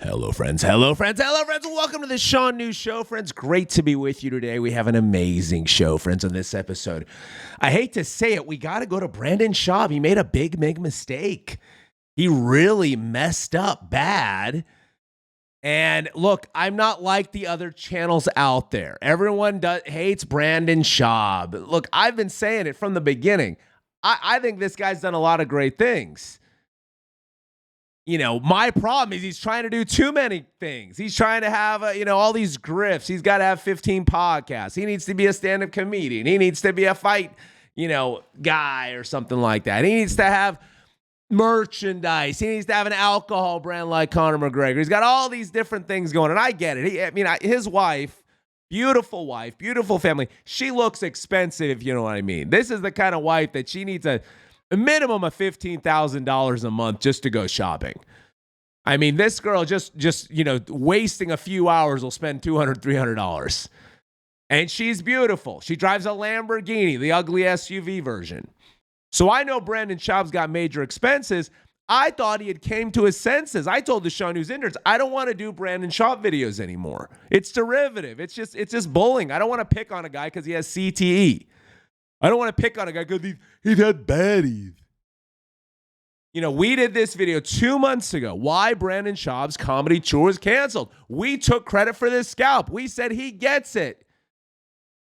Hello, friends. Hello, friends. Hello, friends. Welcome to the Sean News Show, friends. Great to be with you today. We have an amazing show, friends, on this episode. I hate to say it, we got to go to Brendan Schaub. He made a big mistake. He really messed up bad. And look, I'm not like the other channels out there. Everyone hates Brendan Schaub. Look, I've been saying it from the beginning. I think this guy's done a lot of great things. You know, my problem is he's trying to do too many things. He's trying to have, all these grifts. He's got to have 15 podcasts. He needs to be a stand-up comedian. He needs to be a fight, guy or something like that. He needs to have merchandise. He needs to have an alcohol brand like Conor McGregor. He's got all these different things going, and I get it. His wife, beautiful family. She looks expensive, if you know what I mean. This is the kind of wife that she needs a minimum of $15,000 a month just to go shopping. I mean, this girl just wasting a few hours will spend $200, $300. And she's beautiful. She drives a Lamborghini, the ugly SUV version. So I know Brendan Schaub's got major expenses. I thought he had came to his senses. I told the Sean News interns, I don't want to do Brendan Schaub videos anymore. It's derivative. It's just bullying. I don't want to pick on a guy because he has CTE. I don't want to pick on a guy because he's had baddies. We did this video 2 months ago. Why Brendan Schaub's comedy tour is canceled. We took credit for this scalp. We said he gets it.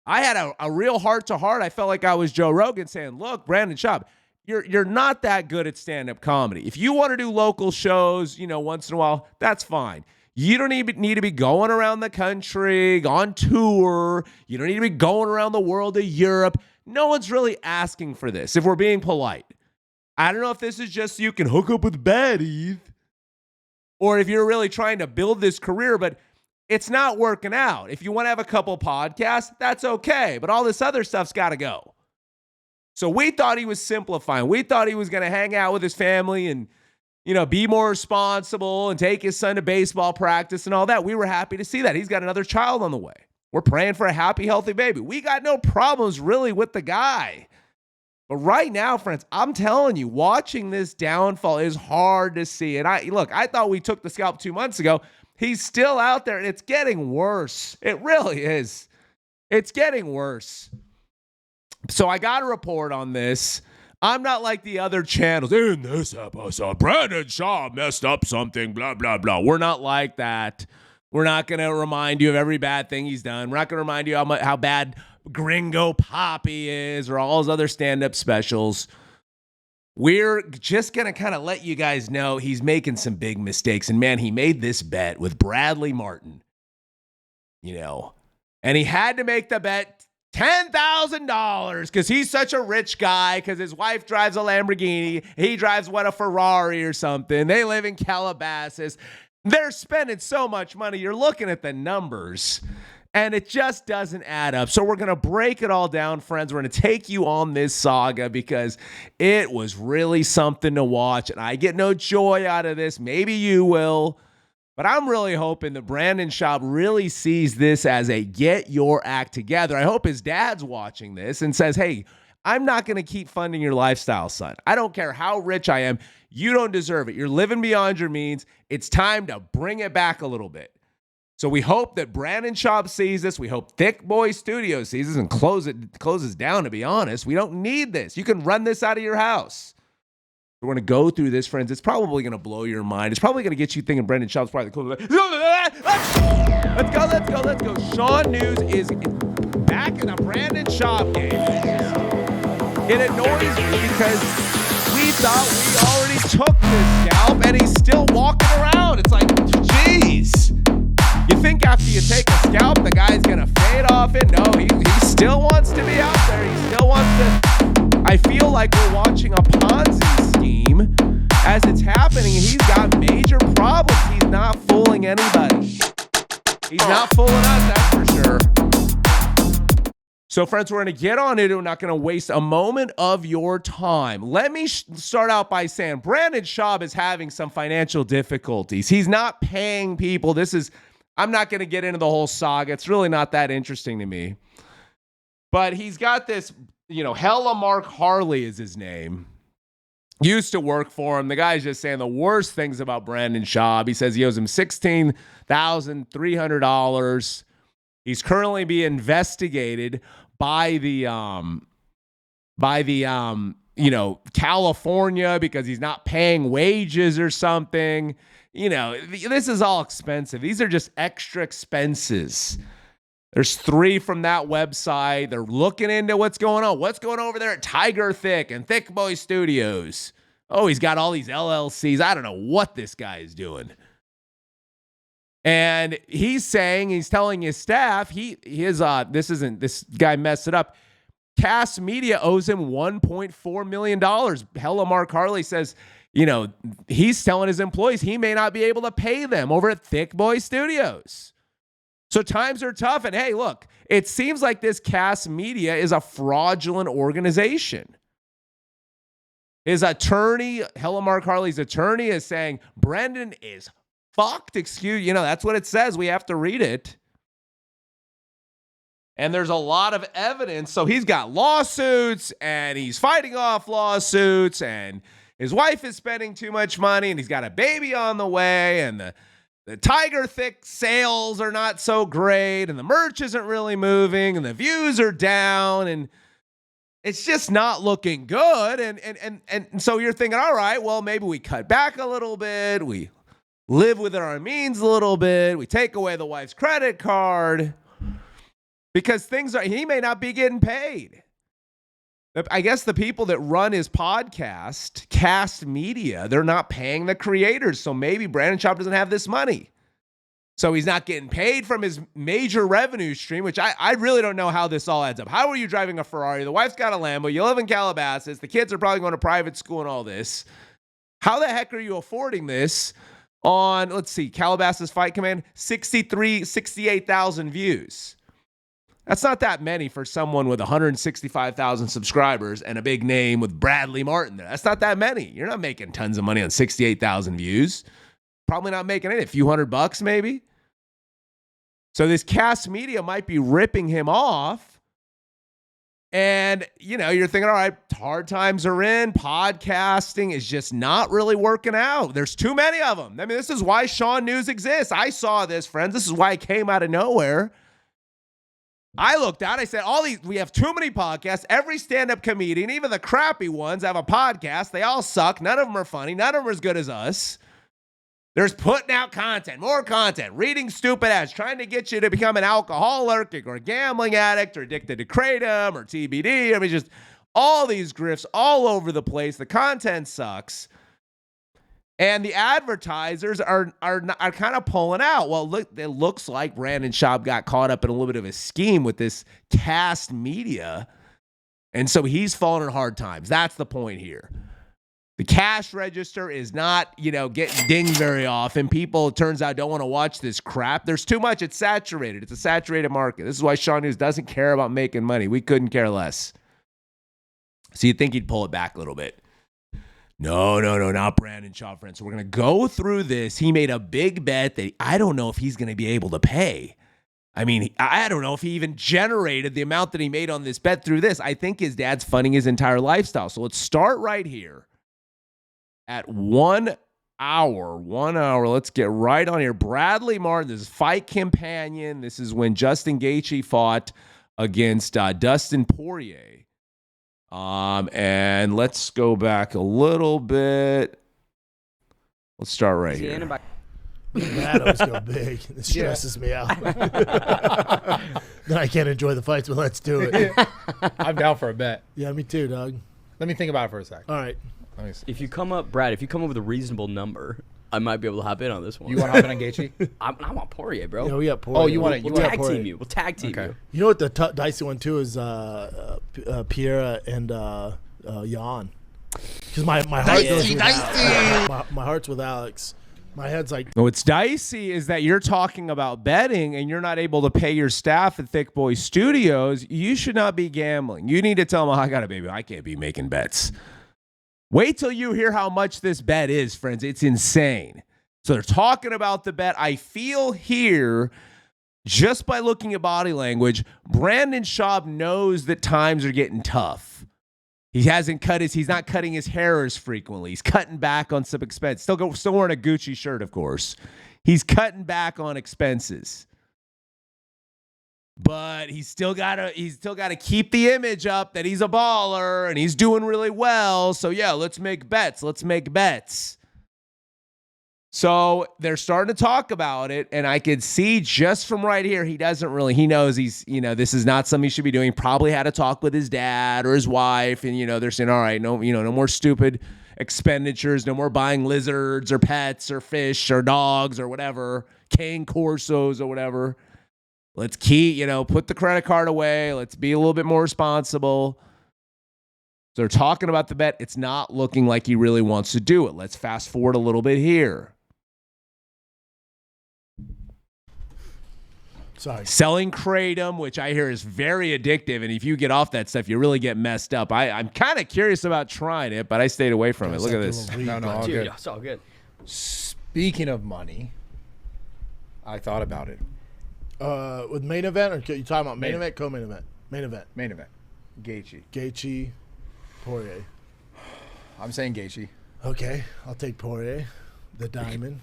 I had a real heart-to-heart. I felt like I was Joe Rogan saying, look, Brendan Schaub, you're not that good at stand-up comedy. If you want to do local shows, once in a while, that's fine. You don't need to be going around the country, on tour. You don't need to be going around the world of Europe. No one's really asking for this, if we're being polite. I don't know if this is just so you can hook up with baddies or if you're really trying to build this career, but it's not working out. If you want to have a couple podcasts, that's okay, but all this other stuff's got to go. So we thought he was simplifying. We thought he was going to hang out with his family and, be more responsible and take his son to baseball practice and all that. We were happy to see that. He's got another child on the way. We're praying for a happy, healthy baby. We got no problems really with the guy. But right now, friends, I'm telling you, watching this downfall is hard to see. And I thought we took the scalp 2 months ago. He's still out there, and it's getting worse. It really is. It's getting worse. So I got a report on this. I'm not like the other channels. In this episode, Brendan Schaub messed up something, blah, blah, blah. We're not like that. We're not going to remind you of every bad thing he's done. We're not going to remind you how bad Gringo Poppy is or all his other stand-up specials. We're just going to kind of let you guys know he's making some big mistakes. And, man, he made this bet with Bradley Martyn, and he had to make the bet $10,000 because he's such a rich guy because his wife drives a Lamborghini. He drives, a Ferrari or something. They live in Calabasas. They're spending so much money. You're looking at the numbers, and it just doesn't add up. So we're going to break it all down, friends. We're going to take you on this saga because it was really something to watch, and I get no joy out of this. Maybe you will, but I'm really hoping that Brendan Schaub really sees this as a get your act together. I hope his dad's watching this and says, hey, I'm not going to keep funding your lifestyle, son. I don't care how rich I am. You don't deserve it. You're living beyond your means. It's time to bring it back a little bit. So we hope that Brendan Schaub sees this. We hope Thick Boy Studios sees this and closes down, to be honest. We don't need this. You can run this out of your house. We're going to go through this, friends. It's probably going to blow your mind. It's probably going to get you thinking Brendan Schaub's probably the closest. Let's go. Sean News is back in a Brendan Schaub game. It annoys me because we thought we already took this scalp and he's still walking around. It's like, geez. You think after you take a scalp, the guy's going to fade off it? No, he still wants to be out there. He still wants to. I feel like we're watching a Ponzi scheme as it's happening, and he's got major problems. He's not fooling anybody. He's not fooling us, that's for sure. So, friends, we're going to get on it. We're not going to waste a moment of your time. Let me start out by saying Brendan Schaub is having some financial difficulties. He's not paying people. I'm not going to get into the whole saga. It's really not that interesting to me. But he's got this, Hella Mark Harley is his name. used to work for him. The guy's just saying the worst things about Brendan Schaub. He says he owes him $16,300. He's currently being investigated by the California because he's not paying wages or something. This is all expensive. These are just extra expenses. There's 3 from that website. They're looking into what's going on. What's going on over there at Tiger Thick and Thick Boy Studios? Oh, he's got all these LLCs. I don't know what this guy is doing. And he's telling his staff, this guy messed it up. Kast Media owes him $1.4 million. Hella Mark Harley says, he's telling his employees he may not be able to pay them over at Thick Boy Studios. So times are tough. And hey, look, it seems like this Kast Media is a fraudulent organization. His attorney, Hella Mark Harley's attorney, is saying Brendan is fucked. That's what it says. We have to read it. And there's a lot of evidence. So he's got lawsuits and he's fighting off lawsuits and his wife is spending too much money and he's got a baby on the way and the Tiger Thick sales are not so great and the merch isn't really moving and the views are down and it's just not looking good. And so you're thinking, all right, well, maybe we cut back a little bit. We live within our means a little bit. We take away the wife's credit card because he may not be getting paid. I guess the people that run his podcast, Kast Media, they're not paying the creators. So maybe Brendan Schaub doesn't have this money. So he's not getting paid from his major revenue stream, which I really don't know how this all adds up. How are you driving a Ferrari? The wife's got a Lambo. You live in Calabasas. The kids are probably going to private school and all this. How the heck are you affording this on, let's see, Calabasas Fight Command, 68,000 views. That's not that many for someone with 165,000 subscribers and a big name with Bradley Martyn there. That's not that many. You're not making tons of money on 68,000 views. Probably not making it. A few $100 maybe. So this Kast Media might be ripping him off. And, you're thinking, all right, hard times are in. Podcasting is just not really working out. There's too many of them. I mean, this is why Sean News exists. I saw this, friends. This is why it came out of nowhere. I looked out, I said, we have too many podcasts. Every stand-up comedian, even the crappy ones, have a podcast. They all suck. None of them are funny. None of them are as good as us. There's putting out content, more content, reading stupid ads, trying to get you to become an alcoholic or a gambling addict or addicted to kratom or TBD. I mean, just all these grifts all over the place. The content sucks. And the advertisers are kind of pulling out. Well, look, it looks like Brendan Schaub got caught up in a little bit of a scheme with this Kast Media. And so he's falling in hard times. That's the point here. The cash register is not, getting dinged very often. People, it turns out, don't want to watch this crap. There's too much. It's saturated. It's a saturated market. This is why Sean News doesn't care about making money. We couldn't care less. So you'd think he'd pull it back a little bit. No, not Brendan Schaub, friends. So we're going to go through this. He made a big bet that I don't know if he's going to be able to pay. I mean, I don't know if he even generated the amount that he made on this bet through this. I think his dad's funding his entire lifestyle. So let's start right here at 1 hour. 1 hour. Let's get right on here. Bradley Martyn, this is Fight Companion. This is when Justin Gaethje fought against Dustin Poirier. And let's go back a little bit. Let's start right here. That always go big. It stresses me out. Then I can't enjoy the fights, but let's do it. I'm down for a bet. Yeah, me too, dog. Let me think about it for a sec. All right. If you come up with a reasonable number, I might be able to hop in on this one. You want to hop in on Gaethje? I want Poirier, bro. Yeah, we got Poirier. Oh, you want to? We'll tag team you. We'll tag team you. You know what the dicey one too is? Pierre and Jan. Because my heart goes with Alex. My heart's with Alex. My head's like. What's dicey is that you're talking about betting and you're not able to pay your staff at Thick Boy Studios. You should not be gambling. You need to tell them, I got a baby. I can't be making bets. Wait till you hear how much this bet is, friends. It's insane. So they're talking about the bet. I feel here, just by looking at body language, Brendan Schaub knows that times are getting tough. He's not cutting his hair as frequently. He's cutting back on some expense. Still wearing a Gucci shirt, of course. He's cutting back on expenses. But he's still gotta keep the image up that he's a baller and he's doing really well. So yeah, let's make bets. So they're starting to talk about it, and I could see just from right here, he knows this is not something he should be doing. Probably had a talk with his dad or his wife, and they're saying, all right, no more stupid expenditures, no more buying lizards or pets or fish or dogs or whatever, cane corsos or whatever. Let's put the credit card away. Let's be a little bit more responsible. So they're talking about the bet. It's not looking like he really wants to do it. Let's fast forward a little bit here. Sorry. Selling kratom, which I hear is very addictive, and if you get off that stuff, you really get messed up. I'm kind of curious about trying it, but I stayed away from it. Look at this. No, all Dude, good. it's all good. Speaking of money, I thought about it. With main event, or you talking about main event, co-main event? Main event. Main event. Gaethje, Poirier. I'm saying Gaethje. Okay, I'll take Poirier, the diamond.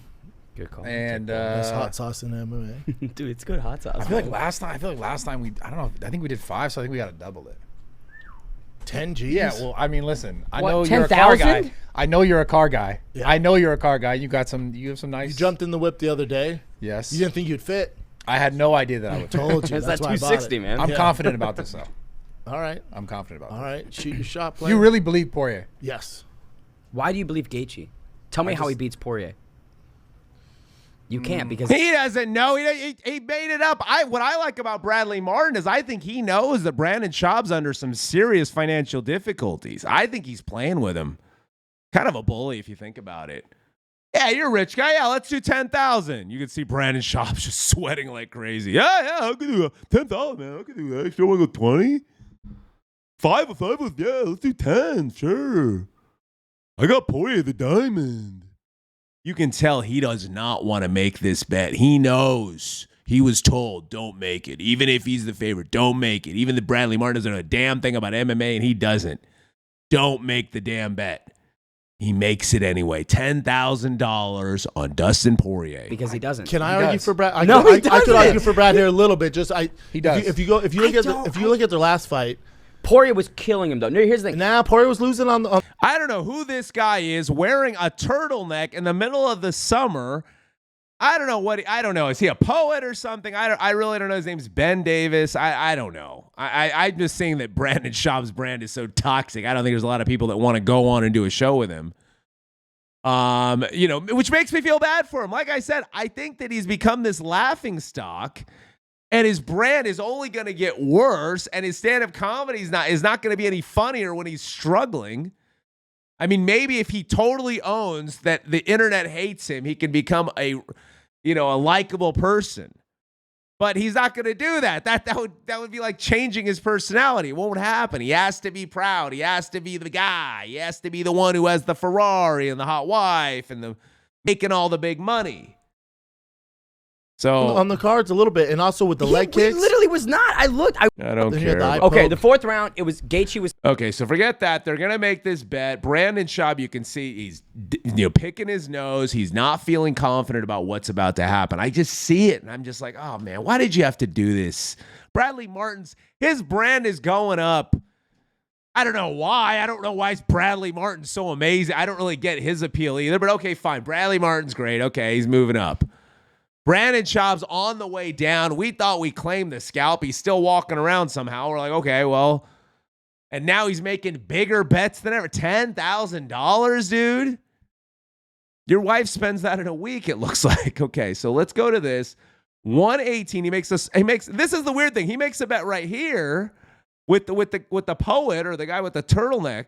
Good call. And That's hot sauce in MMA. Dude, it's good hot sauce. I feel like last time I don't know. I think we did 5, so I think we got to double it. 10 G's. Yeah. Well, I mean, listen. I What, know you're a car 10,000? guy. I know you're a car guy. Yeah. I know you're a car guy. You have some nice. You jumped in the whip the other day. Yes. You didn't think you'd fit. I had no idea that I would. Told you. It's That's that why I bought 260, it. man. I'm Yeah. confident about this though. All right. I'm confident about All this. right. Shoot your shot, player. You really believe Poirier? Yes. Why do you believe Gaethje? Tell me how he beats Poirier. You can't because He doesn't know. He made it up. What I like about Bradley Martyn is I think he knows that Brendan Schaub's under some serious financial difficulties. I think he's playing with him. Kind of a bully if you think about it. Yeah, you're a rich guy. Yeah, let's do 10,000. You can see Brendan Schaub just sweating like crazy. Yeah, I could do 10,000, man. I could do that. You still want to go 20? 5, yeah, let's do 10, sure. I got Poirier the diamond. You can tell he does not want to make this bet. He knows. He was told, don't make it. Even if he's the favorite, don't make it. Even the Bradley Martyn doesn't know a damn thing about MMA, and he doesn't. Don't make the damn bet. He makes it anyway. $10,000 on Dustin Poirier. because he doesn't. Can I He argue does. for Brad? I could doesn't. argue for Brad here a little bit. He does. If you look at their last fight, Poirier was killing him though. No, here's the thing. now Poirier was losing on the. I don't know who this guy is wearing a turtleneck in the middle of the summer. I don't know I don't know. Is he a poet or something? I really don't know. His name's Ben Davis. I don't know. I'm just saying that Brendan Schaub's brand is so toxic. I don't think there's a lot of people that want to go on and do a show with him. Which makes me feel bad for him. Like I said, I think that he's become this laughing stock. And his brand is only going to get worse, and his stand-up comedy is not going to be any funnier when he's struggling. I mean, maybe if he totally owns that the internet hates him, he can become a likable person. But he's not going to do that. That would be like changing his personality. It won't happen. He has to be proud. He has to be the guy. He has to be the one who has the Ferrari and the hot wife and the making all the big money. So On the cards a little bit, and also with the leg He kicks. literally was not. I looked. I don't Then he had care. the eye Okay, poke. the fourth round, it was Gaethje was. Okay, so forget that. They're going to make this bet. Brendan Schaub, you can see he's picking his nose. He's not feeling confident about what's about to happen. I just see it, and I'm just like, oh, man, why did you have to do this? Bradley Martyn's, his brand is going up. I don't know why. I don't know why Bradley Martyn's so amazing. I don't really get his appeal either, but okay, fine. Bradley Martyn's great. Okay, he's moving up. Brendan Schaub's on the way down. We thought we claimed the scalp. He's still walking around somehow. We're like, okay, well. And now he's making bigger bets than ever. $10,000, dude. Your wife spends that in a week, it looks like. Okay, so let's go to this. 118. This is the weird thing. He makes a bet right here with the poet or the guy with the turtleneck.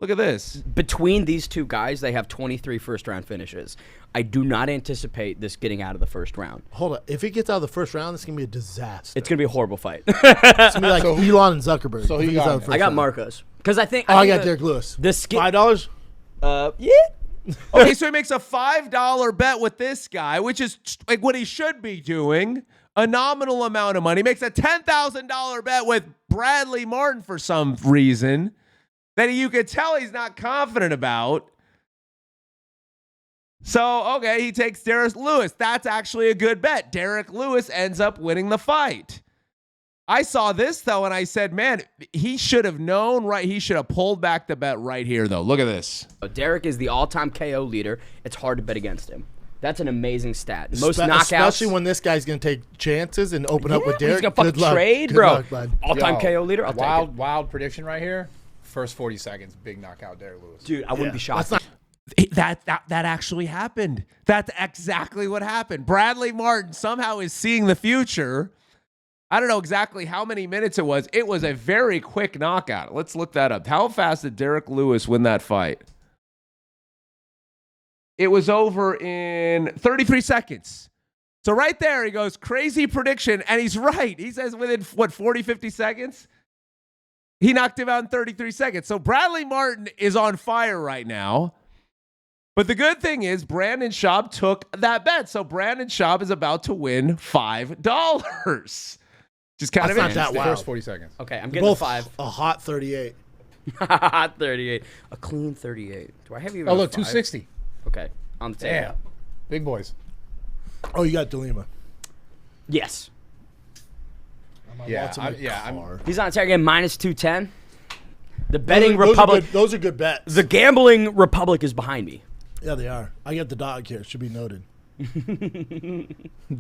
Look at this. Between these two guys, they have 23 first-round finishes. I do not anticipate this getting out of the first round. Hold on. If it gets out of the first round, it's gonna be a disaster. It's going to be a horrible fight. It's gonna be like Elon and Zuckerberg. So If it he gets got out of the first I got round. Marcos. Because I think... I got the- Derek Lewis. The skin... $5. Yeah. Okay, so he makes a $5 bet with this guy, which is like what he should be doing. A nominal amount of money. He makes a $10,000 bet with Bradley Martyn for some reason. that you could tell he's not confident about. So, okay, he takes Derek Lewis. That's actually a good bet. Derek Lewis ends up winning the fight. I saw this, though, and I said, man, he should have known, right? He should have pulled back the bet right here, though. Look at this. Derek is the all-time KO leader. It's hard to bet against him. That's an amazing stat. Most knockouts. Especially when this guy's going to take chances and open up with Derek. He's going to fucking trade, Good bro. luck, All-time KO leader. I'll take it. Wild prediction right here. First 40 seconds, big knockout, Derek Lewis. Dude, I wouldn't be shocked. That actually happened. That's exactly what happened. Bradley Martyn somehow is seeing the future. I don't know exactly how many minutes it was. It was a very quick knockout. Let's look that up. How fast did Derek Lewis win that fight? It was over in 33 seconds. So right there, he goes, crazy prediction, and he's right. He says within, 40, 50 seconds? He knocked him out in 33 seconds. So Bradley Martyn is on fire right now. But the good thing is Brendan Schaub took that bet. So Brendan Schaub is about to win $5. Just kind of not that wild. First 40 seconds. Okay, I'm getting Both 5. a hot 38. Hot 38. A clean 38. Do I have you? Oh, look, 260. Okay, on the table. Damn. Big boys. Oh, you got DeLima. Yes. Yeah, He's on a target minus 210. The betting republic. Those are good bets. The gambling republic is behind me. Yeah, they are. I get the dog here. It should be noted.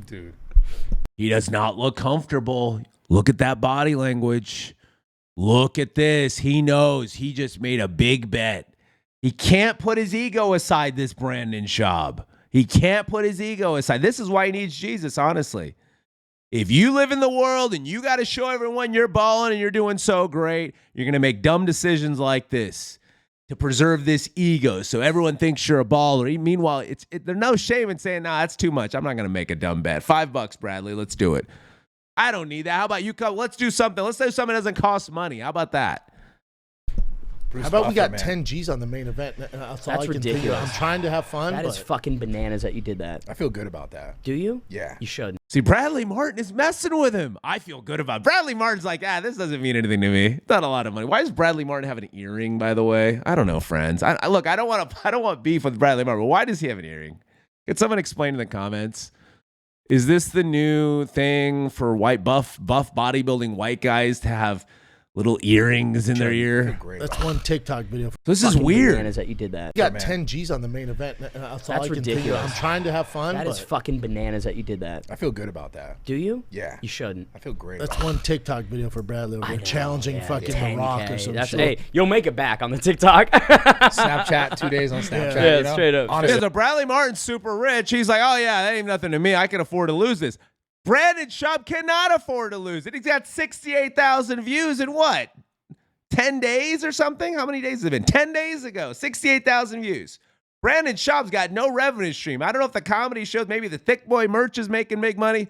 Dude. He does not look comfortable. Look at that body language. Look at this. He knows he just made a big bet. He can't put his ego aside, this Brendan Schaub. He can't put his ego aside. This is why he needs Jesus, honestly. If you live in the world and you got to show everyone you're balling and you're doing so great, you're going to make dumb decisions like this to preserve this ego so everyone thinks you're a baller. Meanwhile, there's no shame in saying, nah, that's too much. I'm not going to make a dumb bet. $5, Bradley. Let's do it. I don't need that. How about you come? Let's do something. Let's do something that doesn't cost money. How about that? How about we got 10 G's on the main event? That's all I can ridiculous. think of. I'm trying to have fun. That is fucking bananas that you did that. I feel good about that. Do you? Yeah. You should. See, Bradley Martyn is messing with him. I feel good about it. Bradley Martin's like, this doesn't mean anything to me. It's not a lot of money. Why does Bradley Martyn have an earring, by the way? I don't know, friends. Look, I don't want beef with Bradley Martyn, but why does he have an earring? Could someone explain in the comments? Is this the new thing for buff bodybuilding white guys to have little earrings in their ear? That's one TikTok video. This is weird. Bananas that you did that. You got 10 G's on the main event. That's all I can think of. I'm trying to have fun. That is fucking bananas that you did that. I feel good about that. Do you? Yeah. You shouldn't. I feel great. That's one TikTok video for Bradley over there challenging fucking The Rock or some shit. Hey, you'll make it back on the TikTok. Snapchat, 2 days on Snapchat. Yeah, you know? straight up. Honestly. Yeah, so Bradley Martin's super rich. He's like, oh, yeah, that ain't nothing to me. I can afford to lose this. Brendan Schaub cannot afford to lose it. He's got 68,000 views in what? 10 days or something? How many days has it been? 10 days ago, 68,000 views. Brendan Schaub's got no revenue stream. I don't know if the comedy shows, maybe the Thick Boy merch is making big money.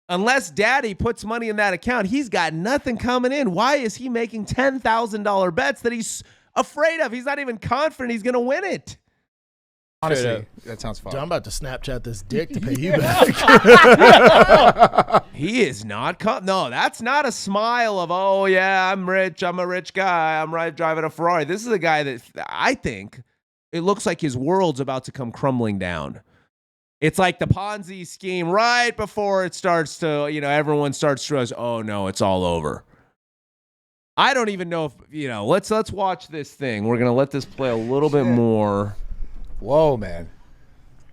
Unless Daddy puts money in that account, he's got nothing coming in. Why is he making $10,000 bets that he's afraid of? He's not even confident he's going to win it. Honestly, that sounds fun. Dude, I'm about to Snapchat this dick to pay you back. He is not. No, that's not a smile of, oh, yeah, I'm rich. I'm a rich guy. I'm driving a Ferrari. This is a guy that I think it looks like his world's about to come crumbling down. It's like the Ponzi scheme right before it starts to, everyone starts to realize, oh, no, it's all over. I don't even know if, let's watch this thing. We're going to let this play a little bit more. Whoa, man.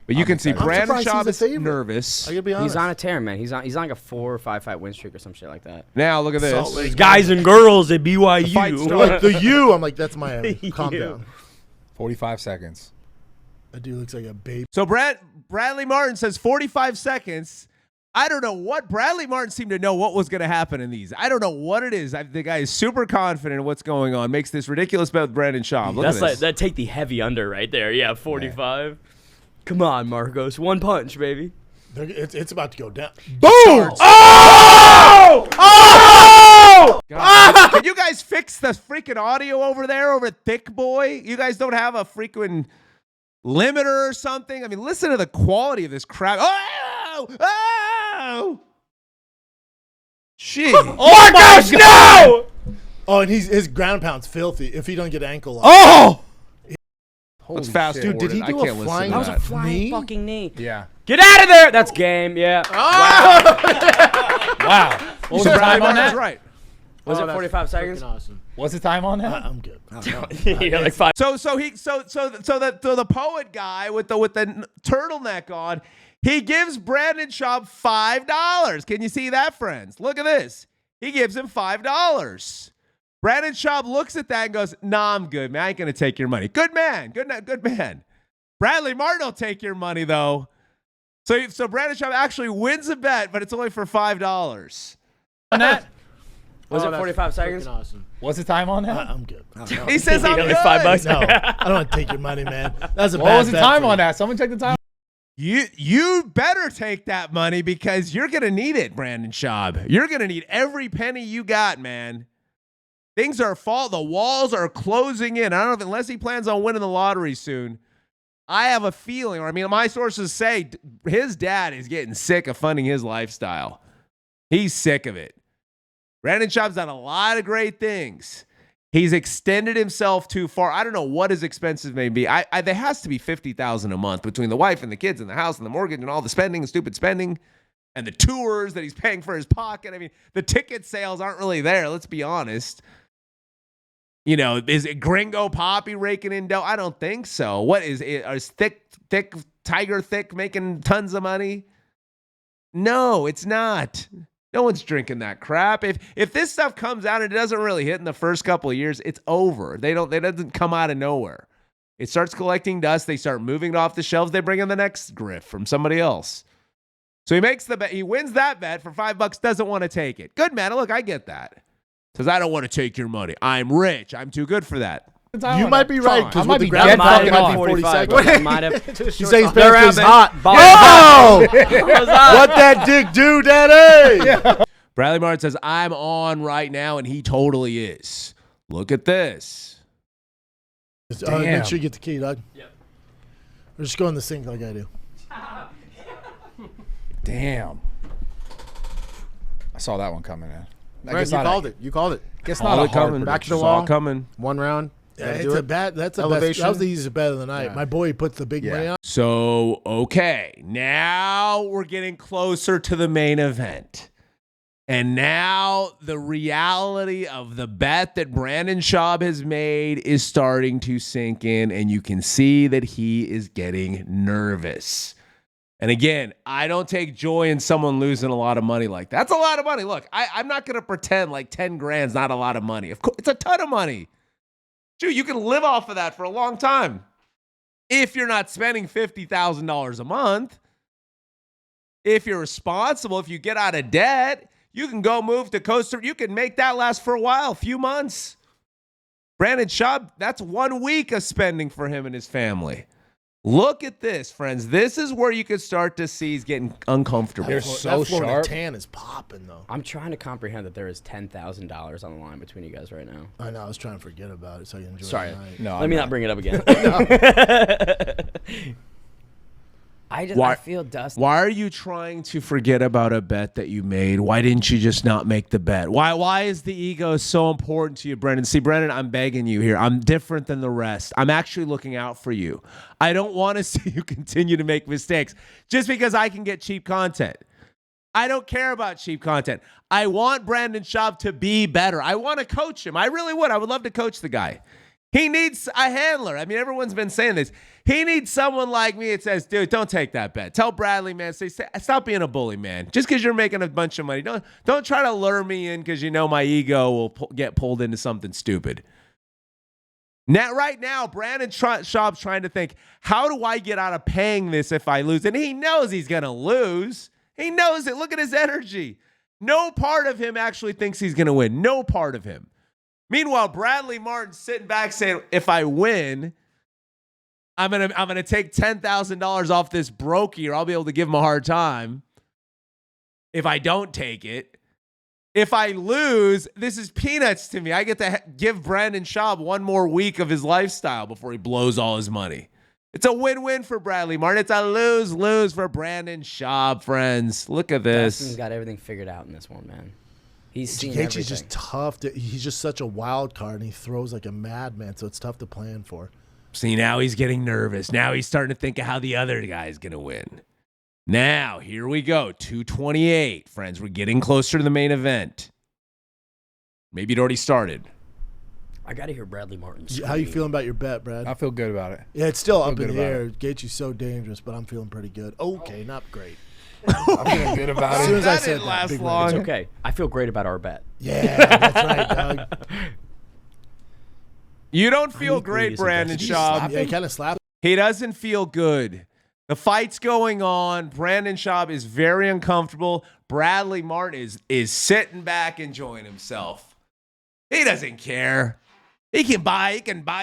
But you can see Brendan Schaub is favorite. nervous. I gotta be honest. He's on a tear, man. He's on like a 4 or 5 fight win streak or some shit like that. Now look at this. Guys and girls at BYU. Like the U, I'm like, that's my calm down. 45 seconds. That dude looks like a baby. So Bradley Martyn says 45 seconds. I don't know what Bradley Martyn seemed to know what was going to happen in these. I don't know what it is. The guy is super confident in what's going on. Makes this ridiculous bet with Brendan Schaub. Look at this. Like that. Take the heavy under right there. Yeah, 45. Yeah. Come on, Marcos. One punch, baby. It's about to go down. Boom! Oh! Oh! Can you guys fix the freaking audio over there over at Thick Boy? You guys don't have a freaking limiter or something? I mean, listen to the quality of this crap. Oh! Oh! Shit. Oh, Marcos, no! Oh, and his ground pound's filthy if he don't get ankle lock. Oh! Let's fast shit. Dude, did he forward. do I a can't listen flying- to That was a that. flying Knee? fucking knee. Yeah. Get out of there. That's game. Yeah. Wow. What was the time on That's that? right. Was Oh, it that's 45 seconds? freaking Awesome. What's the time on that? I'm good. Yeah, like 5. So the poet guy with the turtleneck on, he gives Brendan Schaub $5. Can you see that, friends? Look at this. He gives him $5. Brendan Schaub looks at that and goes, "Nah, I'm good, man. I ain't gonna take your money." Good man. Good man. Bradley Martyn will take your money though. So Brendan Schaub actually wins a bet, but it's only for $5. On that? Was it that's 45 seconds? freaking Awesome. What's the time on that? I'm good. He says, "I'm Like good." $5. No, I don't want to take your money, man. That's a What bad was the bet time for on you. that? Someone check the time. You better take that money because you're gonna need it, Brendan Schaub. You're gonna need every penny you got, man. Things are the walls are closing in. I don't know if unless he plans on winning the lottery soon. I have a feeling, or I mean, my sources say his dad is getting sick of funding his lifestyle. He's sick of it. Brendan Schaub's done a lot of great things. He's extended himself too far. I don't know what his expenses may be. There has to be $50,000 a month between the wife and the kids and the house and the mortgage and all the spending and stupid spending and the tours that he's paying for his pocket. I mean, the ticket sales aren't really there. Let's be honest. You know, is it Gringo Poppy raking in dough? I don't think so. What is it? Is thick Tiger Thick making tons of money? No, it's not. No one's drinking that crap. If this stuff comes out and it doesn't really hit in the first couple of years, it's over. It doesn't come out of nowhere. It starts collecting dust. They start moving it off the shelves. They bring in the next grift from somebody else. So he makes the bet. He wins that bet for $5. Doesn't want to take it. Good man. Look, I get that. Says I don't want to take your money. I'm rich. I'm too good for that. You might be right because might with the be ground dead pound, it fucking might be on. 40 45. seconds. Might have. You say his They're pants is around hot. Bob. Oh! What that dick do, daddy? Bradley Martyn says, "I'm on right now," and he totally is. Look at this. Make sure you get the key, Doug. Yep. Or just go in the sink like I do. Damn. I saw that one coming in. Right, you called it. You called it. It's All not a it hard coming. Back to It's the all wall. coming. One round. Yeah, Gotta it's do a it. bad. That's the best. Elevation. That was the easiest bet of the night. Yeah. My boy puts the big money on. So, okay, now we're getting closer to the main event. And now the reality of the bet that Brendan Schaub has made is starting to sink in, and you can see that he is getting nervous. And again, I don't take joy in someone losing a lot of money like that. That's a lot of money. Look, I'm not going to pretend like 10 grand's not a lot of money. Of course, it's a ton of money. Dude, you can live off of that for a long time if you're not spending $50,000 a month. If you're responsible, if you get out of debt, you can go move to Costa. You can make that last for a while, a few months. Brendan Schaub, that's 1 week of spending for him and his family. Look at this, friends. This is where you can start to see he's getting uncomfortable. They're That so Florida sharp. tan is popping though. I'm trying to comprehend that there is $10,000 on the line between you guys right now. I know. I was trying to forget about it so I can enjoy Sorry. the night. No, Let me not bring it up again. I feel dusty. Why are you trying to forget about a bet that you made? Why didn't you just not make the bet? Why is the ego so important to you, Brendan? See, Brendan, I'm begging you here. I'm different than the rest. I'm actually looking out for you. I don't want to see you continue to make mistakes just because I can get cheap content. I don't care about cheap content. I want Brendan Schaub to be better. I want to coach him. I really would. I would love to coach the guy. He needs a handler. I mean, everyone's been saying this. He needs someone like me that says, dude, don't take that bet. Tell Bradley, man, stop being a bully, man. Just because you're making a bunch of money. Don't try to lure me in because you know my ego will get pulled into something stupid. Now, right now, Brendan Schaub's trying to think, how do I get out of paying this if I lose? And he knows he's going to lose. He knows it. Look at his energy. No part of him actually thinks he's going to win. No part of him. Meanwhile, Bradley Martyn's sitting back saying, if I win, I'm gonna take $10,000 off this brokey, or I'll be able to give him a hard time. If I don't take it, if I lose, this is peanuts to me. I get to give Brendan Schaub 1 more week of his lifestyle before he blows all his money. It's a win-win for Bradley Martyn. It's a lose-lose for Brendan Schaub, friends. Look at this. Dustin's got everything figured out in this one, man. He's seen Gaethje's everything. just tough. He's just such a wild card, and he throws like a madman, so it's tough to plan for. See, now he's getting nervous. Now he's starting to think of how the other guy's going to win. Now, here we go. 228. Friends, we're getting closer to the main event. Maybe it already started. I got to hear Bradley Martyn scream. How you feeling about your bet, Brad? I feel good about it. Yeah, it's still up in good the about air. Gaethje's so dangerous, but I'm feeling pretty good. Okay, not great. I'm feeling good about As soon it. as I That said didn't that, last big long. rage. It's okay. I feel great about our bet. Yeah, that's right, Doug. You don't feel equally great, as Brandon invested. Schaub. Yeah, he kind of slapped. He doesn't feel good. The fight's going on. Brendan Schaub is very uncomfortable. Bradley Martyn is sitting back enjoying himself. He doesn't care. He can buy,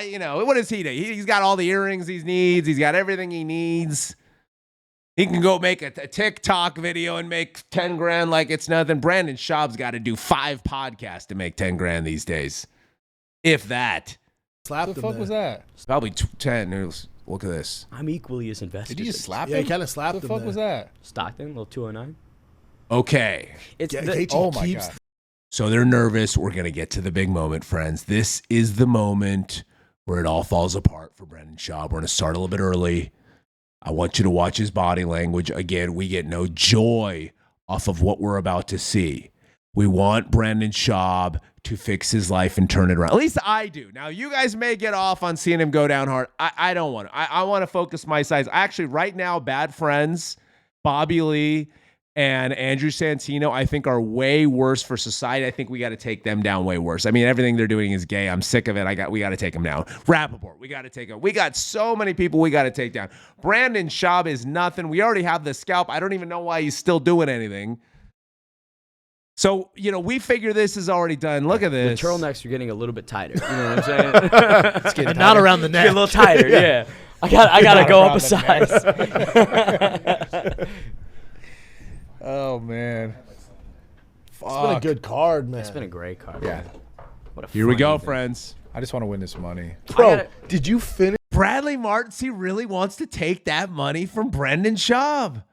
you know, what does he do? He's got all the earrings he needs. He's got everything he needs. He can go make a TikTok video and make 10 grand like it's nothing. Brendan Schaub's got to do 5 podcasts to make 10 grand these days. If that. Slapped What the him fuck there. was that? It's probably 10. Look at this. I'm equally as invested. Did you just slap Yeah, him? he kind of slapped What the him fuck there. was that? Stockton, little 209. Okay. It's Yeah, the, Gaethje Oh my keeps god. So they're nervous. We're going to get to the big moment, friends. This is the moment where it all falls apart for Brendan Schaub. We're going to start a little bit early. I want you to watch his body language. Again, we get no joy off of what we're about to see. We want Brendan Schaub to fix his life and turn it around. At least I do. Now, you guys may get off on seeing him go down hard. I don't want to. I want to focus my size. Actually, right now, bad friends, Bobby Lee and Andrew Santino, I think are way worse for society. I think we got to take them down way worse. I mean, everything they're doing is gay. I'm sick of it. We got to take them down. Rappaport, we got to take him. We got so many people we got to take down. Brendan Schaub is nothing. We already have the scalp. I don't even know why he's still doing anything. So, you know, we figure this is already done. Look at the this. turtlenecks are getting a little bit tighter. You know what I'm saying? It's getting not around the Get neck. a little tighter, yeah. I gotta go up a around size. Oh man. It's been a good card, man. It's been a great card. Yeah. What a Here we fun go, evening. friends. I just want to win this money. Bro, did you finish? Bradley Martyn, he really wants to take that money from Brendan Schaub.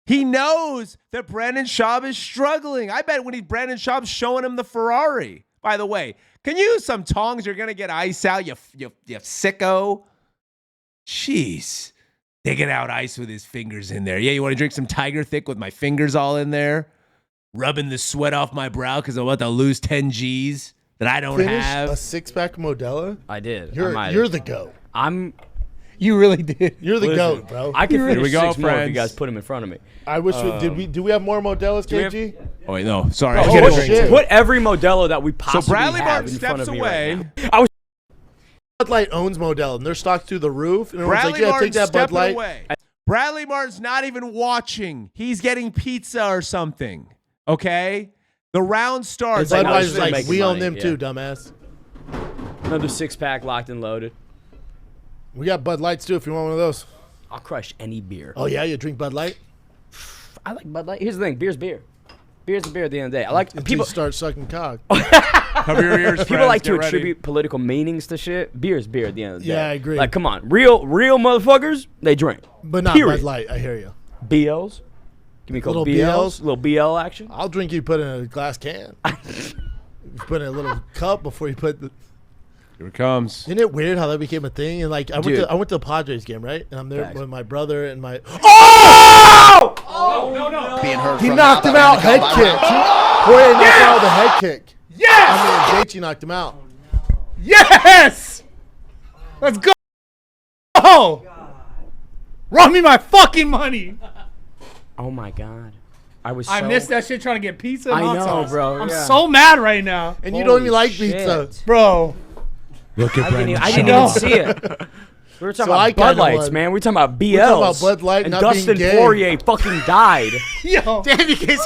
He knows that Brendan Schaub is struggling. I bet when Brendan Schaub's showing him the Ferrari. By the way, can you use some tongs? You're going to get ice out, you sicko. Jeez. Digging out ice with his fingers in there. Yeah, you want to drink some Tiger Thick with my fingers all in there? Rubbing the sweat off my brow because I'm about to lose 10 G's that I don't Finish have. a 6-pack Modelo? I did. You're the GOAT. You really did. You're the Listen, GOAT, bro. I can Here finish we go, 6 more if friends. you guys put them in front of me. I wish do we have more Modelos, we have- KG? Oh, wait, no. Sorry. Oh, I gotta shit. drink. Put every Modelo that we possibly So Bradley have Martyn in front steps of me away. right now. I was Bud Light owns Modelo, and they're stocked through the roof. And everyone's Bradley like, yeah, Martyn take that Bud stepping Light. away. Bradley Martin's not even watching. He's getting pizza or something. Okay? The round starts. And like, I was Budweiser's just like, making we own money, them yeah. too, dumbass. another 6-pack locked and loaded. We got Bud Lights too if you want one of those. I'll crush any beer. Oh, yeah? You drink Bud Light? I like Bud Light. Here's the thing. Beer's beer. Beer's a beer at the end of the day. I like Until people. you start sucking cock. Cover your ears, People friends. like to Get ready. attribute political meanings to shit. Beer's beer at the end of the day. Yeah, I agree. Like, come on, real motherfuckers, they drink. But not Period. Bud Light, I hear you. BLs. Give me a couple Little BLs. BLs? Little BL action. I'll drink you put in a glass can. You put in a little cup before you put the... Here it comes. Isn't it weird how that became a thing? And like, I Dude. went to the Padres game, right? And I'm there Facts. with my brother and my... Being heard He from knocked him out, head kick. Poirier knocked him out with a head kick. Yes! I mean, Gaethje knocked him out. Yes! Let's go! Oh! Run me my fucking money! Oh my god. I missed that shit trying to get pizza and I hot know, sauce. bro, I'm yeah. so mad right now. And you don't even like Holy pizza. shit. Bro. Look at Brendan I didn't Schaub. even see it. We were talking So I about Bud kinda Lights, won. man. We were talking about BLs. talking about Bud Light and not being Dustin gay. Poirier fucking died. Yo. Damn, you guys.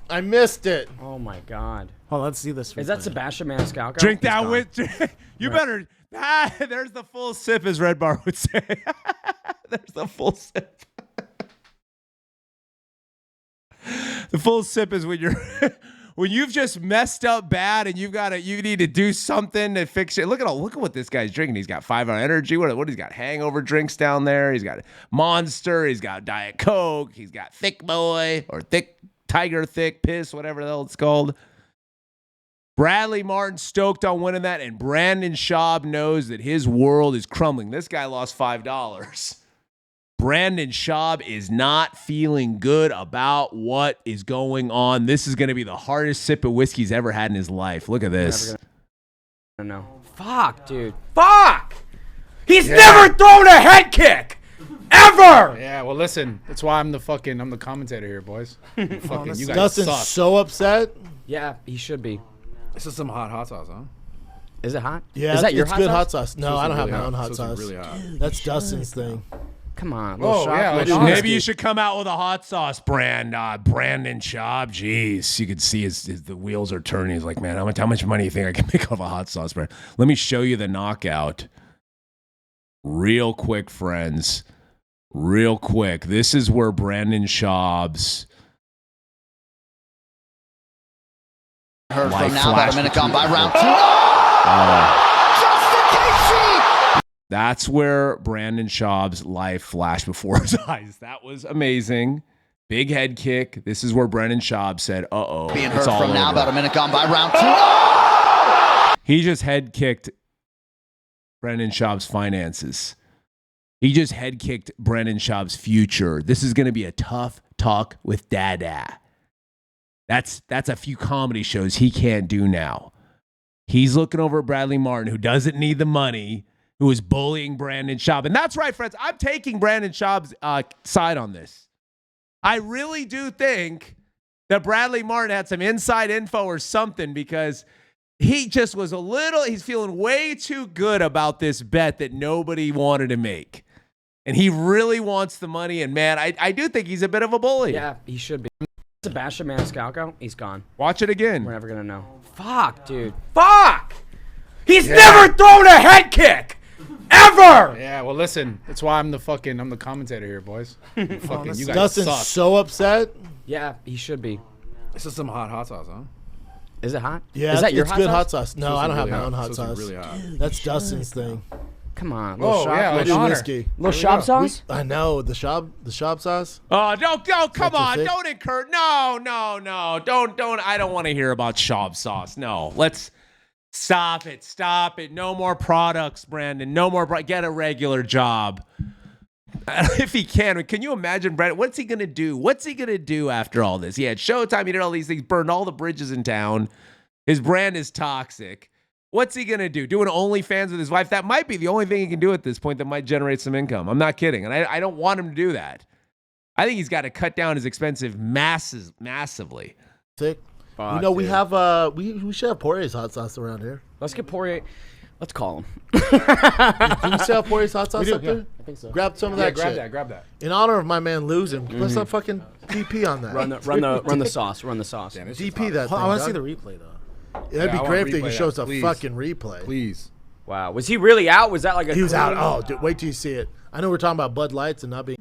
I missed it. Oh my god. Hold on, let's see this. Is that Sebastian Maniscalco? Drink He's that gone. with. You better. There's the full sip, as Redbar would say. There's the full sip. The full sip is when you're when you've just messed up bad and you need to do something to fix it. Look at what this guy's drinking. He's got 5 on energy. What he's got? Hangover drinks down there. He's got Monster. He's got Diet Coke. He's got Thick Boy or Thick tiger thick piss, whatever the hell it's called. Bradley Martyn stoked on winning that, and Brendan Schaub knows that his world is crumbling. This guy lost $5. Brendan Schaub is not feeling good about what is going on. This is going to be the hardest sip of whiskey he's ever had in his life. Look at this. No. Fuck, dude. Fuck! He's never thrown a head kick! Ever! Yeah, well, listen. That's why I'm the commentator here, boys. You guys Dustin's suck. so upset. Yeah, he should be. This is some hot sauce, huh? Is it hot? Yeah, is that your it's hot good sauce? hot sauce. No, I don't have Really my hot. own hot This is sauce. really hot. That's Dustin's thing. Come on. Oh, little yeah, shot. like Maybe you should come out with a hot sauce brand. Brendan Schaub. Jeez, you could see the wheels are turning. He's like, man, how much money do you think I can make off a hot sauce brand? Let me show you the knockout. Real quick, friends. Real quick. This is where Brendan Schaub's Heard life from now, about a minute gone by round two. That's where Brendan Schaub's life flashed before his eyes. That was amazing. Big head kick. This is where Brendan Schaub said, uh-oh, Being it's heard all from now, over. about a minute gone by round two. He just head kicked Brendan Schaub's finances. He just head kicked Brendan Schaub's future. This is going to be a tough talk with Dada. That's a few comedy shows he can't do now. He's looking over at Bradley Martyn, who doesn't need the money, who is bullying Brendan Schaub. And that's right, friends. I'm taking Brendan Schaub's side on this. I really do think that Bradley Martyn had some inside info or something, because he just was he's feeling way too good about this bet that nobody wanted to make. And he really wants the money. And man, I do think he's a bit of a bully. Yeah, he should be. Sebastian Maniscalco, he's gone. Watch it again. We're never going to know. Fuck, dude. Fuck! He's never thrown a head kick! Ever! Yeah, well, listen. That's why I'm the commentator here, boys. You guys Dustin's suck. so upset. Yeah, he should be. This is some hot sauce, huh? Is it hot? Yeah, is that your it's hot good sauce? hot sauce. No, I don't have really my own hot. hot This is sauce. really hot. That's Dustin's thing. Come on. Oh, yeah, I like do honor. whiskey. Little shop sauce? I know the Schaub sauce. Oh, come your on. thing? Don't incur. No. Don't. I don't want to hear about Schaub sauce. No, let's stop it. No more products, Brandon. No more. Get a regular job. If he can you imagine, Brandon? What's he going to do? What's he going to do after all this? He had Showtime. He did all these things, burned all the bridges in town. His brand is toxic. What's he going to do? Do an OnlyFans with his wife? That might be the only thing he can do at this point that might generate some income. I'm not kidding. And I don't want him to do that. I think he's got to cut down his expensive massively. Thick. Fuck, You know, we dude. have we should have Poirier's hot sauce around here. Let's get Poirier. Let's call him. Do we still have Poirier's hot sauce do, up yeah. there? I think so. Grab some of Yeah, that grab shit. that, grab that. In honor of my man losing, put some fucking DP on that. Run the sauce. Run the sauce. Damn, this is DP hot. that thing. I want to see dog. the replay though. That'd be I wanna great if they replay could that, show us a please. fucking replay. Please. Wow. Was he really out? Was that like a He was out. clean- Oh, dude, wait till you see it. I know we're talking about Bud Lights and not being.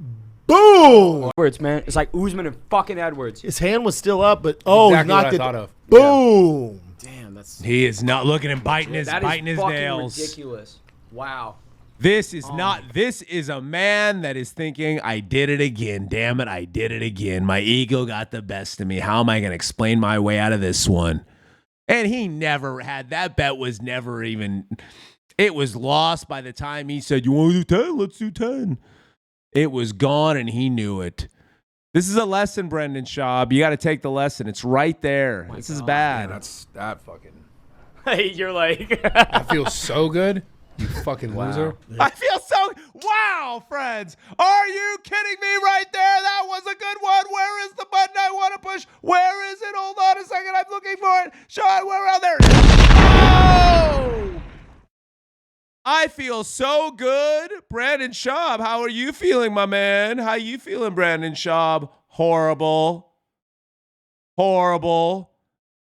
Boom! Edwards, man. It's like Usman and fucking Edwards. His hand was still up, but he Exactly what knocked I it. thought of. Boom! Damn, that's He is not looking and biting his That is his fucking nails. ridiculous. Wow. This is not. This is a man that is thinking, I did it again. Damn it, I did it again. My ego got the best of me. How am I going to explain my way out of this one? And he never had that bet. Was never even. It was lost by the time he said, "You want to do 10? Let's do 10." It was gone, and he knew it. This is a lesson, Brendan Schaub. You got to take the lesson. It's right there. This is bad. Man, that fucking. Hey, you're like. That feels so good. You fucking loser. I feel so. Wow, friends. Are you kidding me right there? That was a good one. Where is the button I want to push? Where is it? Hold on a second. I'm looking for it. Sean, we're out there. Oh! I feel so good. Brendan Schaub, how are you feeling, my man? How you feeling, Brendan Schaub? Horrible. Horrible.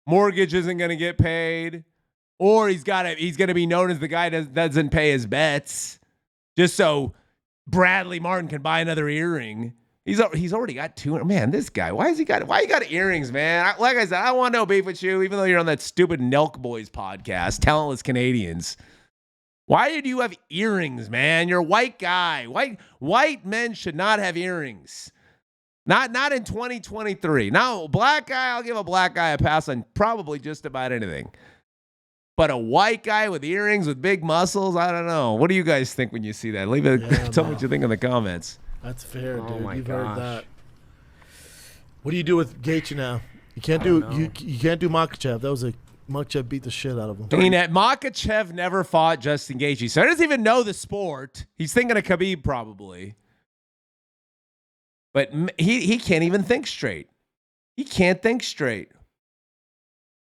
Mortgage isn't going to get paid. Or he's going to be known as the guy that doesn't pay his bets, just so Bradley Martyn can buy another earring. He's already got two. Man, this guy, why you got earrings, man? Like I said, I want no beef with you, even though you're on that stupid Nelk Boys podcast, Talentless Canadians. Why did you have earrings, man? You're a white guy. White men should not have earrings. Not in 2023. Now, black guy, I'll give a black guy a pass on probably just about anything. But a white guy with earrings with big muscles, I don't know. What do you guys think when you see that? Tell me what you think in the comments. That's fair, dude. Oh my You've gosh. heard that. What do you do with Gaethje now? You can't do you can't do Makhachev. That was a Makhachev beat the shit out of him. I mean, Makhachev never fought Justin Gaethje, so he doesn't even know the sport. He's thinking of Khabib probably. But he can't even think straight. He can't think straight.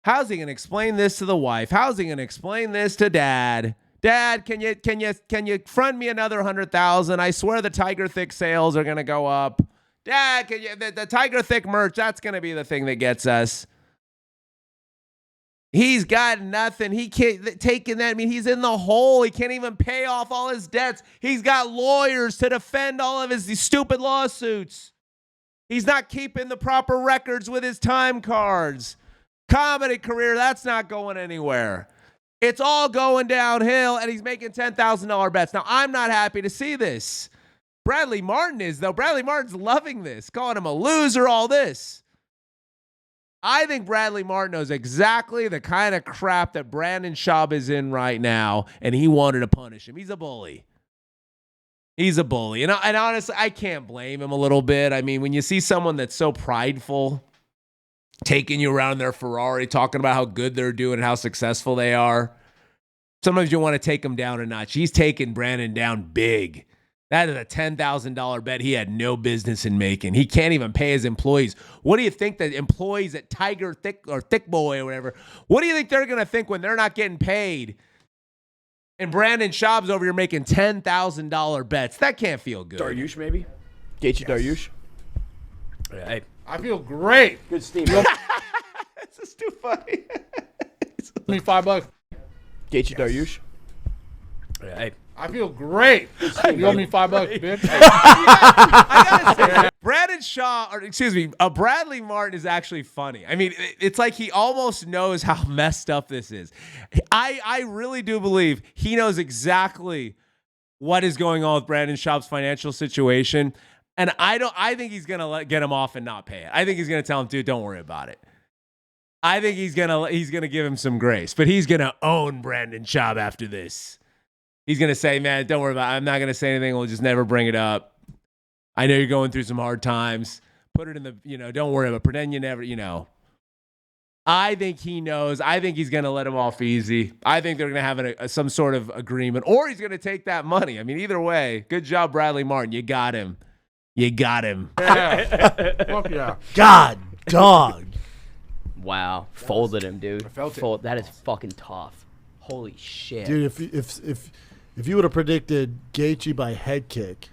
How's he gonna explain this to the wife? How's he gonna explain this to dad? Dad, can you front me another 100,000? I swear the Tiger Thick sales are gonna go up. Dad, can you the Tiger Thick merch? That's gonna be the thing that gets us. He's got nothing. He can't taking that. I mean, he's in the hole. He can't even pay off all his debts. He's got lawyers to defend all of these stupid lawsuits. He's not keeping the proper records with his time cards. Comedy career, that's not going anywhere. It's all going downhill, and he's making $10,000 bets. Now, I'm not happy to see this. Bradley Martyn is, though. Bradley Martyn's loving this, calling him a loser, all this. I think Bradley Martyn knows exactly the kind of crap that Brendan Schaub is in right now, and he wanted to punish him. He's a bully. He's a bully. And honestly, I can't blame him a little bit. I mean, when you see someone that's so prideful, taking you around their Ferrari, talking about how good they're doing and how successful they are, sometimes you want to take them down a notch. He's taking Brendan down big. That is a $10,000 bet he had no business in making. He can't even pay his employees. What do you think the employees at Tiger Thick or Thick Boy or whatever, what do you think they're going to think when they're not getting paid and Brendan Schaub's over here making $10,000 bets? That can't feel good. Dariush, maybe? Gaethje Dariush? Yeah, hey. I feel great. Good steam. This is too funny. Me $5. Gaethje Dariush? Yeah, hey. I feel great. You owe me $5, bitch. I gotta say, Bradley Martyn is actually funny. I mean, it's like he almost knows how messed up this is. I really do believe he knows exactly what is going on with Brendan Schaub's financial situation. And I think he's gonna get him off and not pay it. I think he's gonna tell him, dude, don't worry about it. I think he's gonna give him some grace, but he's gonna own Brendan Schaub after this. He's going to say, man, don't worry about it. I'm not going to say anything. We'll just never bring it up. I know you're going through some hard times. Put it in the, don't worry about it. Pretend you never, I think he knows. I think he's going to let him off easy. I think they're going to have some sort of agreement, or he's going to take that money. I mean, either way, good job, Bradley Martyn. You got him. You got him. Yeah. Fuck yeah. God, dog. Wow. Folded him, dude. I felt it. That is fucking tough. Holy shit. Dude, if you would have predicted Gaethje by head kick.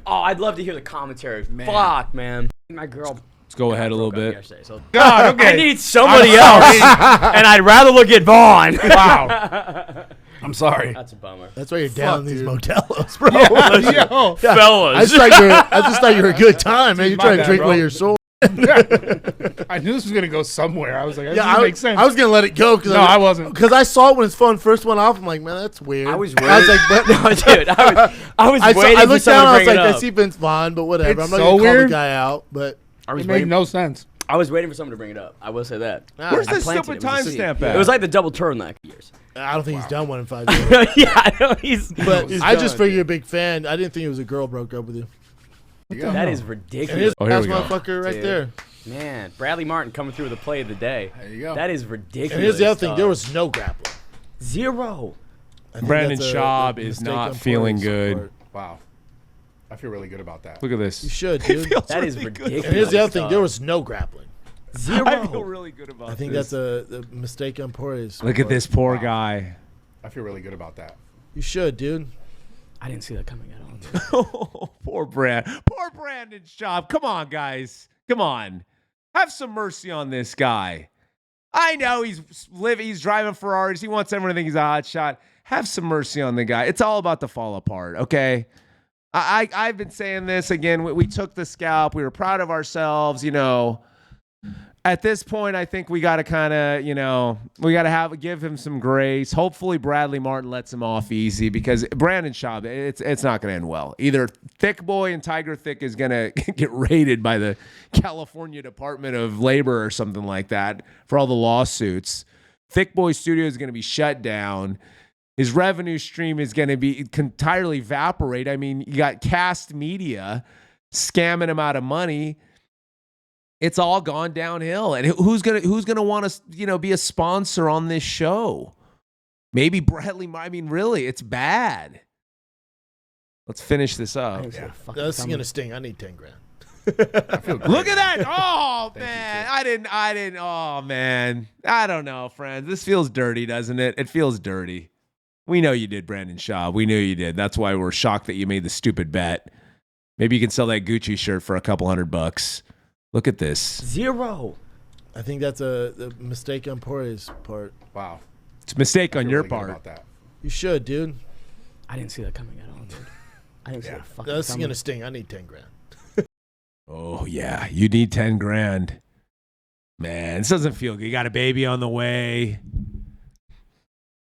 Oh, I'd love to hear the commentary. Man. Fuck, man. My girl. Let's go ahead a little bit. So God, okay. I need somebody else, and I'd rather look at Vaughn. Wow. I'm sorry. That's a bummer. That's why you're down in these dude. Motelos, bro. Yo. Fellas. I just thought you were a good time, man. You're My trying to bad, drink bro. away your soul. I knew this was gonna go somewhere. I was like, that doesn't make sense. I was gonna let it go because I wasn't. Because I saw it when his phone first went off. I'm like, man, that's weird. I was waiting. I was like, but No, dude, I was waiting I for looked someone down. to I was bring like, it I up. see Vince Vaughn, but whatever. It's I'm not so gonna call weird. the guy out. But It made no sense. I was waiting for someone to bring it up. I will say that. Where's I this planted stupid it. It was a seed. timestamp at? It was like the double turtleneck years. I don't think he's done one in 5 years. Yeah, I know he's. But he's I just done. figured you're a big fan. I didn't think it was a girl broke up with you. That is And ridiculous. here's Oh, here we the go. motherfucker right Dude. there. Man, Bradley Martyn coming through with the play of the day. There you go. That is ridiculous. And here's the other thing. dog. There was no grappling. Zero. I think Brendan that's Schaub a is mistake not on feeling Porter's good. part. Wow. I feel really good about that. Look at this. You should, dude. That is ridiculous. And here's the other thing. dog. There was no grappling. Zero. I feel really good about I think this. that's a mistake on Poiriers. Look at this poor guy. I feel really good about that. You should, dude. I didn't see that coming at all. Poor Brendan Schaub. Come on, guys. Come on. Have some mercy on this guy. I know he's driving Ferraris. He wants everyone to think he's a hot shot. Have some mercy on the guy. It's all about to fall apart, okay? I've been saying this again. We took the scalp. We were proud of ourselves, At this point, I think we got to kind of, we got to give him some grace. Hopefully, Bradley Martyn lets him off easy because Brendan Schaub, it's not going to end well. Either Thick Boy and Tiger Thick is going to get raided by the California Department of Labor or something like that for all the lawsuits. Thick Boy Studio is going to be shut down. His revenue stream is going to be entirely evaporate. I mean, you got Kast Media scamming him out of money. It's all gone downhill. And who's gonna want to be a sponsor on this show? Maybe Bradley. I mean, really, it's bad. Let's finish this up. That's gonna sting. I need 10 grand. Look at that! Oh man, I didn't. Oh man, I don't know, friends. This feels dirty, doesn't it? It feels dirty. We know you did, Brendan Schaub. We knew you did. That's why we're shocked that you made the stupid bet. Maybe you can sell that Gucci shirt for a couple $100. Look at this. 0. I think that's a mistake on Poirier's part. Wow. It's a mistake on your really good part. about that. You should, dude. I didn't see that coming at all, dude. I didn't see that fucking That's coming. gonna sting. I need 10 grand. Oh yeah, you need 10 grand. Man, this doesn't feel good. You got a baby on the way.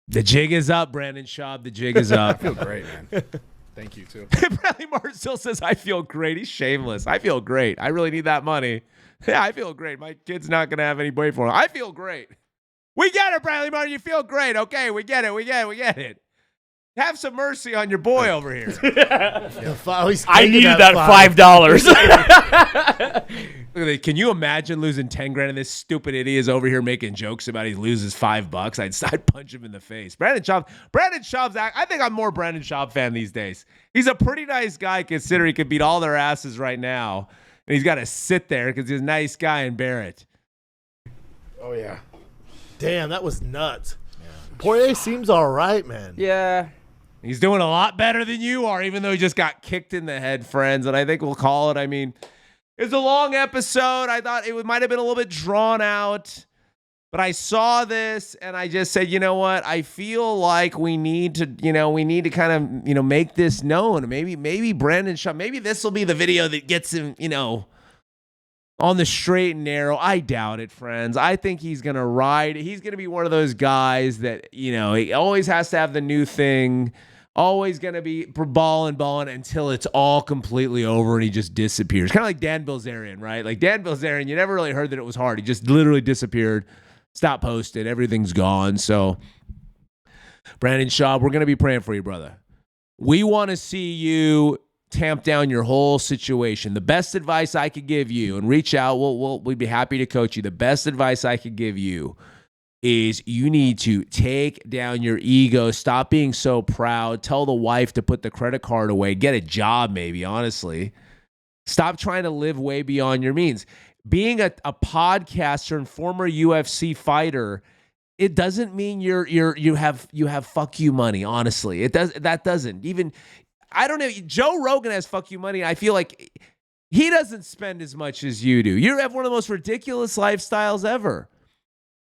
The jig is up, Brendan Schaub. The jig is up. I feel great, man. Thank you, too. Bradley Martyn still says, I feel great. He's shameless. I feel great. I really need that money. Yeah, I feel great. My kid's not going to have any boyfriend. I feel great. We get it, Bradley Martyn. You feel great. Okay, we get it. We get it. Have some mercy on your boy over here. I needed that $5. Look at that. Can you imagine losing 10 grand and this stupid idiot is over here making jokes about he loses $5? I'd punch him in the face. Brendan Schaub's I think I'm more Brendan Schaub fan these days. He's a pretty nice guy considering he could beat all their asses right now. And he's got to sit there because he's a nice guy and bear it. Oh, yeah. Damn, that was nuts. Yeah. Poirier seems all right, man. Yeah. He's doing a lot better than you are, even though he just got kicked in the head, friends. And I think we'll call it. I mean, it's a long episode. I thought it might have been a little bit drawn out. But I saw this and I just said, you know what? I feel like we need to kind of, make this known. Maybe Brendan Schaub, maybe this will be the video that gets him, on the straight and narrow. I doubt it, friends. I think he's going to ride. He's going to be one of those guys that, he always has to have the new thing. Always going to be balling until it's all completely over and he just disappears. Kind of like Dan Bilzerian, right? Like Dan Bilzerian, you never really heard that it was hard. He just literally disappeared, stopped posting, everything's gone. So, Brendan Schaub, we're going to be praying for you, brother. We want to see you tamp down your whole situation. The best advice I could give you, and reach out, we'd be happy to coach you. The best advice I could give you is you need to take down your ego. Stop being so proud. Tell the wife to put the credit card away. Get a job, maybe, honestly. Stop trying to live way beyond your means. Being a podcaster and former UFC fighter, it doesn't mean you have fuck you money, honestly. That doesn't. Even, I don't know, Joe Rogan has fuck you money. I feel like he doesn't spend as much as you do. You have one of the most ridiculous lifestyles ever.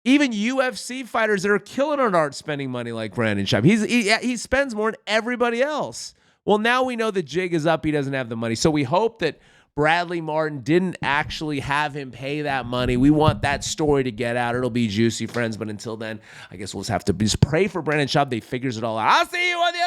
Even UFC fighters that are killing it aren't spending money like Brendan Schaub. He spends more than everybody else. Well, now we know the jig is up. He doesn't have the money. So we hope that Bradley Martyn didn't actually have him pay that money. We want that story to get out. It'll be juicy, friends. But until then, I guess we'll just have to just pray for Brendan Schaub. They figures it all out. I'll see you on the